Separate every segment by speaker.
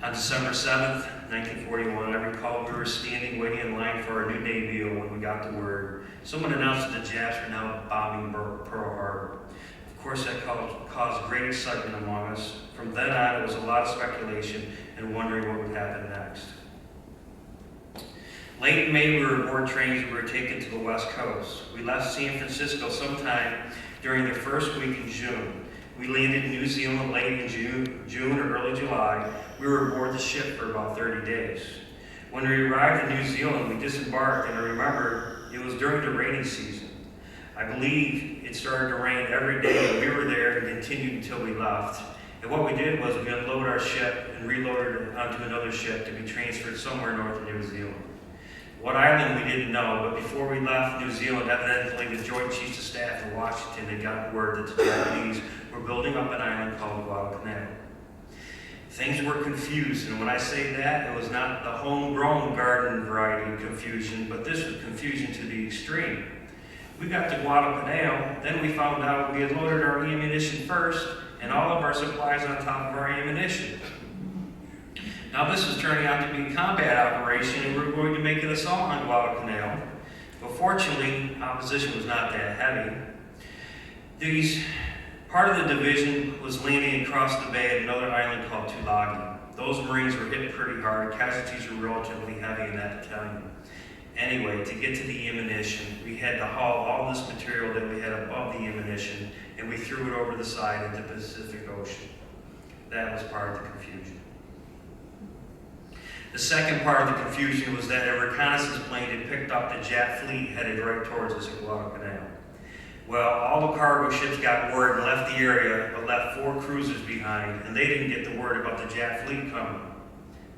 Speaker 1: On December 7th, 1941, I recall we were standing waiting in line for our new debut when we got the word. Someone announced that the Japs were now bombing Pearl Harbor. Of course, that caused great excitement among us. From then on, it was a lot of speculation and wondering what would happen next. Late in May, we were aboard trains and we were taken to the West Coast. We left San Francisco sometime during the first week in June. We landed in New Zealand late in June or early July. We were aboard the ship for about 30 days. When we arrived in New Zealand, we disembarked, and I remember it was during the rainy season. I believe it started to rain every day, and we were there and continued until we left. And what we did was we unloaded our ship and reloaded it onto another ship to be transferred somewhere north of New Zealand. What island we didn't know, but before we left New Zealand, evidently the Joint Chiefs of Staff in Washington had gotten word that the Japanese were building up an island called Guadalcanal. Things were confused, and when I say that, it was not the homegrown garden variety of confusion, but this was confusion to the extreme. We got to Guadalcanal, then we found out we had loaded our ammunition first, and all of our supplies on top of our ammunition. Now this was turning out to be a combat operation, and we were going to make an assault on Guadalcanal. But fortunately, opposition was not that heavy. Part of the division was landing across the bay at another island called Tulagi. Those Marines were hit pretty hard. Casualties were relatively heavy in that battalion. Anyway, to get to the ammunition, we had to haul all this material that we had above the ammunition, and we threw it over the side into the Pacific Ocean. That was part of the confusion. The second part of the confusion was that a reconnaissance plane had picked up the Jap fleet headed right towards us at Guadalcanal. Well, all the cargo ships got word and left the area, but left 4 cruisers behind, and they didn't get the word about the Jap fleet coming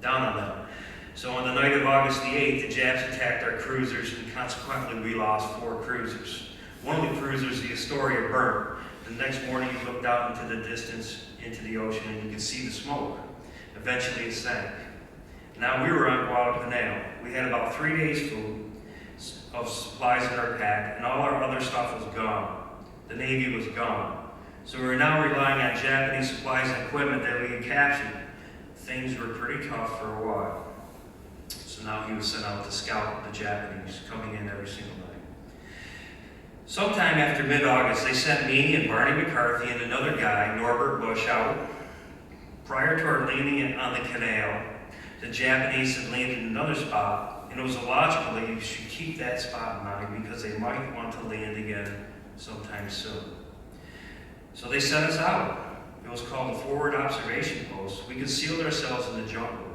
Speaker 1: down on them. So on the night of August the 8th, the Japs attacked our cruisers, and consequently we lost 4 cruisers. One of the cruisers, the Astoria, burnt. The next morning you looked out into the distance, into the ocean, and you could see the smoke. Eventually it sank. Now we were on Guadalcanal. We had about 3 days' food of supplies in our pack, and all our other stuff was gone. The Navy was gone. So we were now relying on Japanese supplies and equipment that we had captured. Things were pretty tough for a while. So now he was sent out to scout the Japanese, coming in every single night. Sometime after mid-August, they sent me and Barney McCarthy and another guy, Norbert Bush, out. Prior to our landing on the canal, the Japanese had landed in another spot, and it was illogical that you should keep that spot in mind because they might want to land again sometime soon. So they sent us out. It was called the Forward Observation Post. We concealed ourselves in the jungle.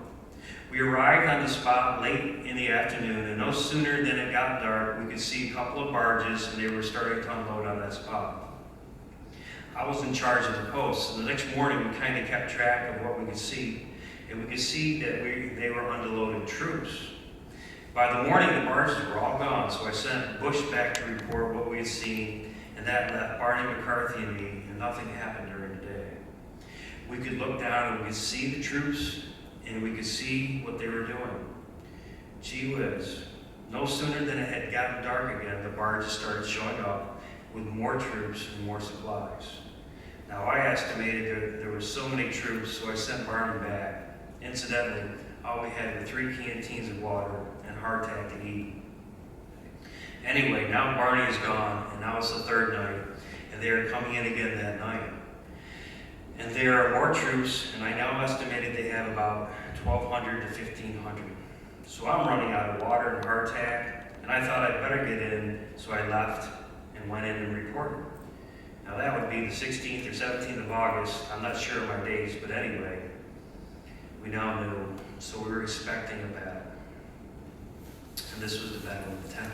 Speaker 1: We arrived on the spot late in the afternoon, and no sooner than it got dark, we could see a couple of barges, and they were starting to unload on that spot. I was in charge of the post, so the next morning we kind of kept track of what we could see. And we could see that they were underloaded troops. By the morning, the barges were all gone, so I sent Bush back to report what we had seen, and that left Barney McCarthy and me, and nothing happened during the day. We could look down and we could see the troops, and we could see what they were doing. Gee whiz. No sooner than it had gotten dark again, the barges started showing up with more troops and more supplies. Now, I estimated that there were so many troops, so I sent Barney back. Incidentally, all we had were 3 canteens of water and hardtack to eat. Anyway, now Barney is gone, and now it's the 3rd night, and they are coming in again that night. And there are more troops, and I now estimated they have about 1,200 to 1,500. So I'm running out of water and hardtack, and I thought I'd better get in, so I left and went in and reported. Now that would be the 16th or 17th of August. I'm not sure of my dates, but anyway, we now knew, so we were expecting a battle. And this was the Battle of the Temple.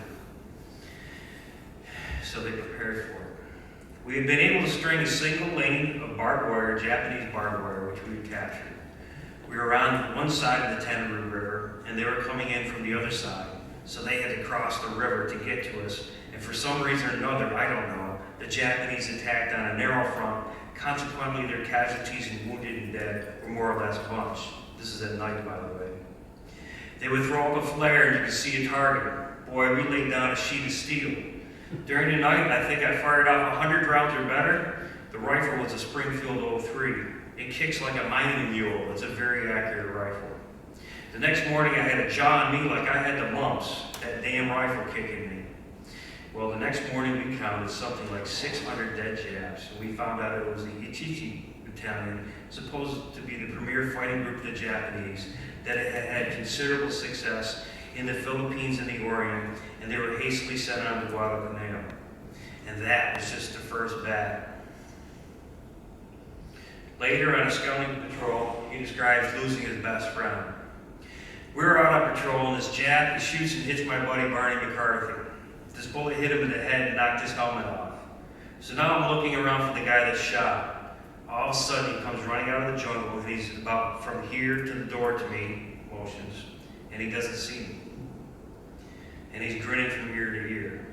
Speaker 1: So they prepared for it. We had been able to string a single lane of barbed wire, Japanese barbed wire, which we had captured. We were on one side of the Tenru River, and they were coming in from the other side. So they had to cross the river to get to us. And for some reason or another, I don't know, the Japanese attacked on a narrow front. Consequently, their casualties and wounded and dead were more or less a bunch. This is at night, by the way. They would throw up a flare and you could see a target. Boy, we laid down a sheet of steel. During the night, I think I fired off 100 rounds or better. The rifle was a Springfield 03. It kicks like a mining mule. It's a very accurate rifle. The next morning I had a jaw on me like I had the mumps, that damn rifle kicking me. Well, the next morning we counted something like 600 dead Japs, and we found out it was the Ichichi Battalion, supposed to be the premier fighting group of the Japanese, that had had considerable success in the Philippines and the Orient, and they were hastily sent on to Guadalcanal. And that was just the first battle. Later on a scouting patrol, he describes losing his best friend. We were out on patrol, and this Jap, he shoots and hits my buddy Barney McCarthy. This bullet hit him in the head and knocked his helmet off. So now I'm looking around for the guy that shot. All of a sudden, he comes running out of the jungle, and he's about from here to the door to me, motions, and he doesn't see me. And he's grinning from ear to ear.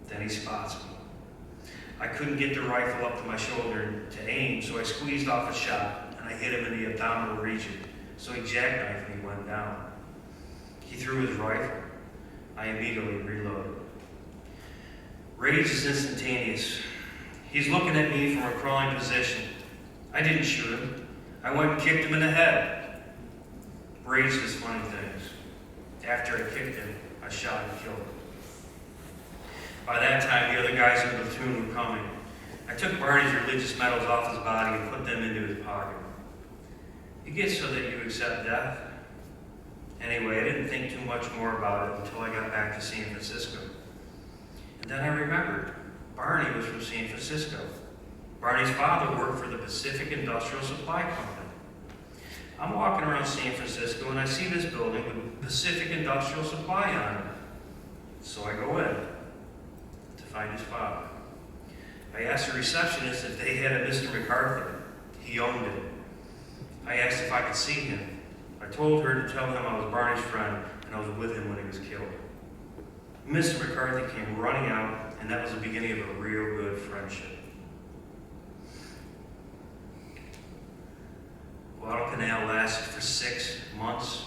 Speaker 1: Then he spots me. I couldn't get the rifle up to my shoulder to aim, so I squeezed off a shot, and I hit him in the abdominal region. So he jackknifed me and went down. He threw his rifle. I immediately reloaded. Rage is instantaneous. He's looking at me from a crawling position. I didn't shoot him. I went and kicked him in the head. Rage does funny things. After I kicked him, I shot and killed him. By that time, the other guys in the platoon were coming. I took Barney's religious medals off his body and put them into his pocket. It gets so that you accept death. Anyway, I didn't think too much more about it until I got back to San Francisco. And then I remembered, Barney was from San Francisco. Barney's father worked for the Pacific Industrial Supply Company. I'm walking around San Francisco and I see this building with Pacific Industrial Supply on it. So I go in to find his father. I asked the receptionist if they had a Mr. McCarthy. He owned it. I asked if I could see him. I told her to tell him I was Barney's friend and I was with him when he was killed. Mr. McCarthy came running out, and that was the beginning of a real good friendship. Guadalcanal lasted for 6 months.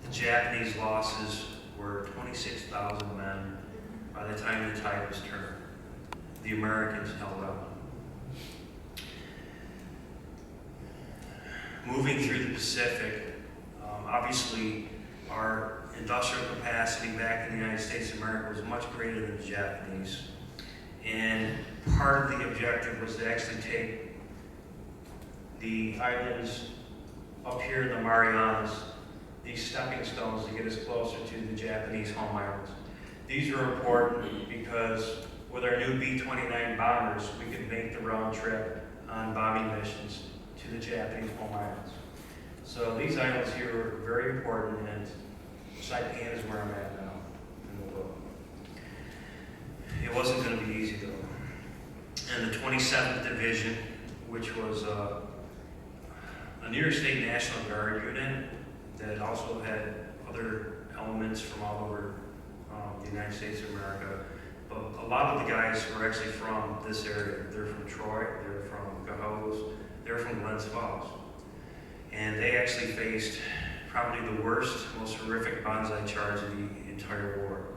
Speaker 1: The Japanese losses were 26,000 men by the time the tide was turned. The Americans held up. Moving through the Pacific, obviously our industrial capacity back in the United States of America was much greater than the Japanese. And part of the objective was to actually take the islands up here in the Marianas, these stepping stones, to get us closer to the Japanese home islands. These are important because with our new B-29 bombers, we could make the round trip on bombing missions to the Japanese home islands. So these islands here are very important, and Saipan is where I'm at now in the book. It wasn't going to be easy though. And the 27th Division, which was a New York State National Guard unit that also had other elements from all over the United States of America. But a lot of the guys were actually from this area. They're from Troy, they're from Gahoes, they're from Glens Falls. And they actually faced probably the worst, most horrific bonsai charge of the entire war.